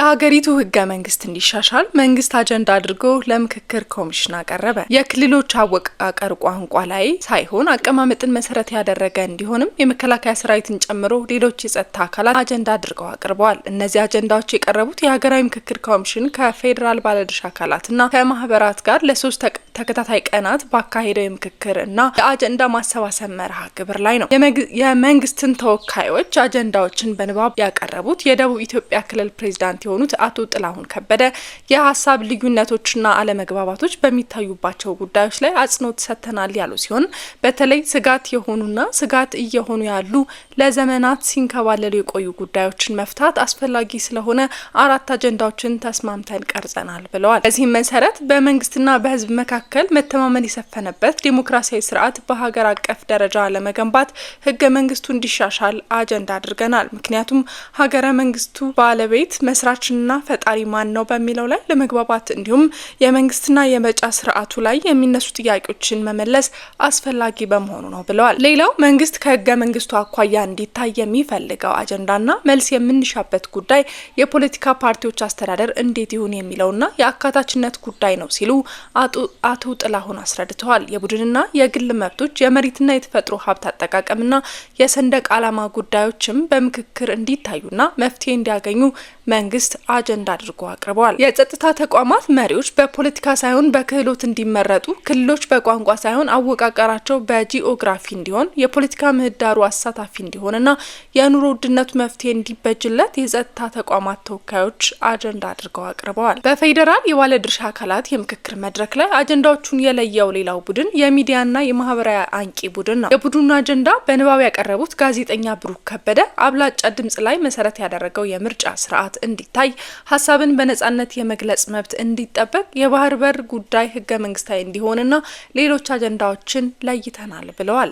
የሀገሪቱ ህገ መንግስት እንዲሻሻል መንግስት አጀንዳ አድርጎ ለምክክር ኮሚሽን አቀረበ። የክልሎች አወቃቀር ቋንቋ ላይ ሳይሆን አቀማመጥን መሰረት ያደረገ እንዲሆንም የመከላከያ ሰራዊትን ጨምሮ ሌሎች የጸጥታ አካላት አጀንዳ አድርገው አቅርበዋል። እነዚህ አጀንዳዎች የቀረቡት የሀገራዊ ምክክር ኮሚሽን ከፌዴራል ባለድርሻ አካላትና ከማህበራት ጋር ለሶስት ተከታታይ ቀናት ባካሄደው የምክክር እና የአጀንዳ ማሰባሰብ መርሃ ግብር ላይ ነው። የመንግስትን ተወካዮች አጀንዳዎችን በንባብ ያቀረቡት የደቡብ ኢትዮጵያ ክልል ፕሬዝዳንት የሆኑት አቶ ጥላሁን ከበደ የሀሳብ ልዩነቶችና አለመግባባቶች በሚታዩባቸው ጉዳዮች ላይ አጽንኦት ሰጥተናል ያሉ ሲሆን በተለይ ስጋት የሆኑና ስጋት እየሆኑ ያሉ ለዘመናት ሲንከባለሉ የቆዩ ጉዳዮችን መፍታት አስፈላጊ ስለሆነ 4 አጀንዳዎችን ተስማምተን ቀርጸናል ብለዋል። በዚህም መሰረት በመንግስትና በህዝብ መካከል መተማመን የሰፈነበት ዲሞክራሲያዊ ስርዓት በሀገር አቀፍ ደረጃ ለመገንባት ህገ መንግስቱ እንዲሻሻል አጀንዳ አድርገናል። ምክንያቱም ሀገረ መንግስቱ ባለቤት መስራችና ፈጣሪ ማን ነው በሚለው ላይ ለመግባባት እንዲሁም የመንግስትና የምርጫ ስርዓቱ ላይ የሚነሱ ጥያቄዎችን መመለስ አስፈላጊ በመሆኑ ነው ብለዋል። ሌላው መንግስት ከህገ መንግስቱ አኳያ እንዲታይ የሚፈልገው አጀንዳና መልስ የምንሻበት ጉዳይ የፖለቲካ ፓርቲዎች አስተዳደር እንዴት ይሁን የሚለውና የአካታችነት ጉዳይ ነው ሲሉ አቶ ጥላሁን አስረድተዋል። የቡድንና የግል መብቶች፣ የመሬትና የተፈጥሮ ሀብት አጠቃቀምና የሰንደቅ ዓላማ ጉዳዮችም በምክክር እንዲታዩና መፍትሄ እንዲያገኙ መንግስት አጀንዳ አድርጎ አቅርበዋል። የጸጥታ ተቋማት መሪዎች በፖለቲካ ሳይሆን በክህሎት እንዲመረጡ፣ ክልሎች በቋንቋ ሳይሆን አወቃቀራቸው በጂኦግራፊ እንዲሆን፣ የፖለቲካ ምህዳሩ አሳታፊ እንዲሆንና የኑሮ ውድነቱ መፍትሄ እንዲበጅለት የጸጥታ ተቋማት ተወካዮች አጀንዳ አድርገው አቅርበዋል። በፌዴራል የባለድርሻ አካላት የምክክር መድረክ ላይ አጀንዳዎቹን የለየው ሌላው ቡድን የሚዲያና የማህበራዊ አንቂ ቡድን ነው። የቡድኑን አጀንዳ በንባብ ያቀረቡት ጋዜጠኛ ብሩክ ከበደ አብላጫ ድምጽ ላይ መሰረት ያደረገው የምርጫ ስርዓት እንዲታይ፣ ሀሳብን በነጻነት የመግለጽ መብት እንዲጠበቅ፣ የባህር በር ጉዳይ ህገ መንግስታዊ እንዲሆንና ሌሎች አጀንዳዎችን ለይተናል ብለዋል።